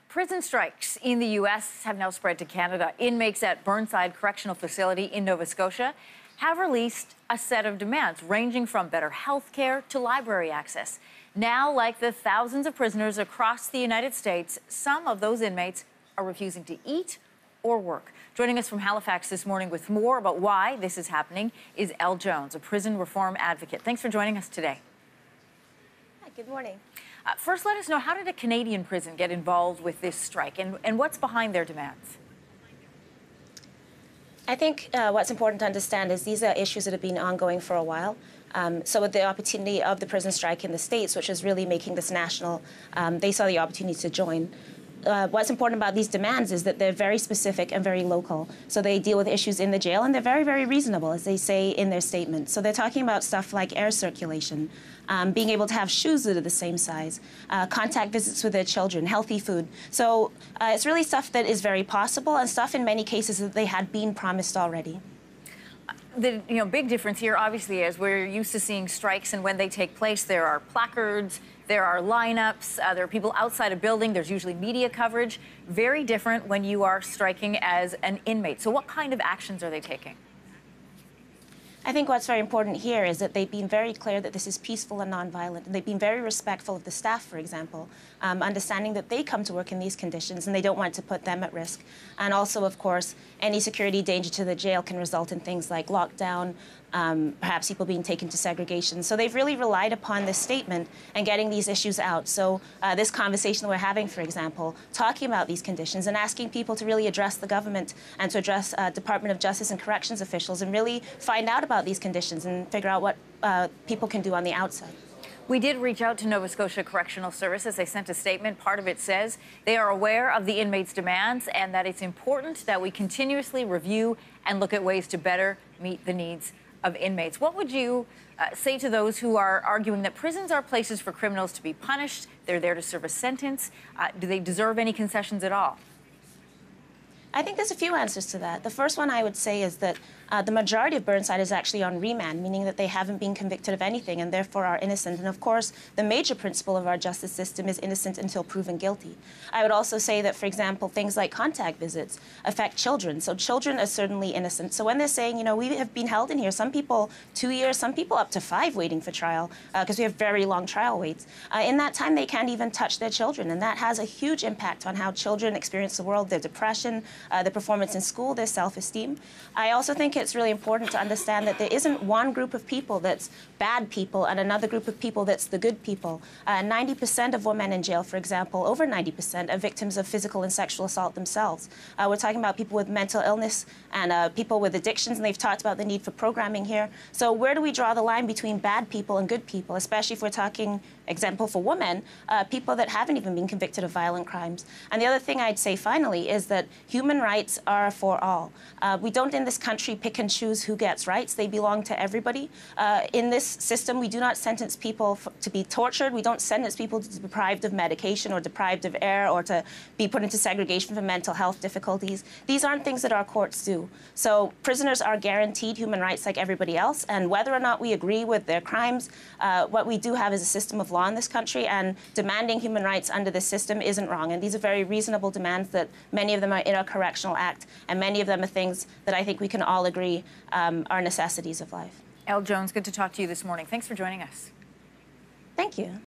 Prison strikes in the U.S. have now spread to Canada. Inmates at Burnside Correctional Facility in Nova Scotia have released a set of demands ranging from better health care to library access. Now, like the thousands of prisoners across the United States, some of those inmates are refusing to eat or work. Joining us from Halifax this morning with more about why this is happening is Elle Jones, a prison reform advocate. Thanks for joining us today. Hi, good morning. First, let us know, how did a Canadian prison get involved with this strike, and what's behind their demands? I think what's important to understand is these are issues that have been ongoing for a while. So with the opportunity of the prison strike in the States, which is really making this national, they saw the opportunity to join. What's important about these demands is that they're very specific and very local. So they deal with issues in the jail, and they're very, very reasonable, as they say in their statement. So they're talking about stuff like air circulation, being able to have shoes that are the same size, contact visits with their children, healthy food. So it's really stuff that is very possible, and stuff in many cases that they had been promised already. The big difference here, obviously, is we're used to seeing strikes, and when they take place, there are placards, there are lineups, there are people outside a building, there's usually media coverage. Very different when you are striking as an inmate. So what kind of actions are they taking? I think what's very important here is that they've been very clear that this is peaceful and nonviolent, and they've been very respectful of the staff, for example, understanding that they come to work in these conditions and they don't want to put them at risk. And also, of course, any security danger to the jail can result in things like lockdown, perhaps people being taken to segregation. So they've really relied upon this statement and getting these issues out. So this conversation we're having, for example, talking about these conditions and asking people to really address the government and to address Department of Justice and Corrections officials and really find out about these conditions and figure out what people can do on the outside. We did reach out to Nova Scotia Correctional Services. They sent a statement. Part of it says they are aware of the inmates' demands and that it's important that we continuously review and look at ways to better meet the needs of inmates. What would you say to those who are arguing that prisons are places for criminals to be punished? They're there to serve a sentence. Do they deserve any concessions at all? I think there's a few answers to that. The first one I would say is that the majority of Burnside is actually on remand, meaning that they haven't been convicted of anything and therefore are innocent. And of course, the major principle of our justice system is innocent until proven guilty. I would also say that, for example, things like contact visits affect children. So children are certainly innocent. So when they're saying, we have been held in here, some people 2 years, some people up to 5 waiting for trial, because we have very long trial waits. In that time, they can't even touch their children. And that has a huge impact on how children experience the world, their depression, their performance in school, their self-esteem. I also think it's really important to understand that there isn't one group of people that's bad people and another group of people that's the good people. 90% of women in jail, for example, over 90% are victims of physical and sexual assault themselves. We're talking about people with mental illness and people with addictions, and they've talked about the need for programming here. So where do we draw the line between bad people and good people, especially if we're talking, example for women, people that haven't even been convicted of violent crimes? And the other thing I'd say finally is that human rights are for all. We don't in this country pick and choose who gets rights. They belong to everybody. In this system, we do not sentence people to be tortured. We don't sentence people to be deprived of medication or deprived of air or to be put into segregation for mental health difficulties. These aren't things that our courts do. So prisoners are guaranteed human rights like everybody else, and whether or not we agree with their crimes, what we do have is a system of law in this country, and demanding human rights under this system isn't wrong. And these are very reasonable demands that many of them are in our Correctional Act, and many of them are things that I think we can all agree are necessities of life. Elle Jones, good to talk to you this morning. Thanks for joining us. Thank you.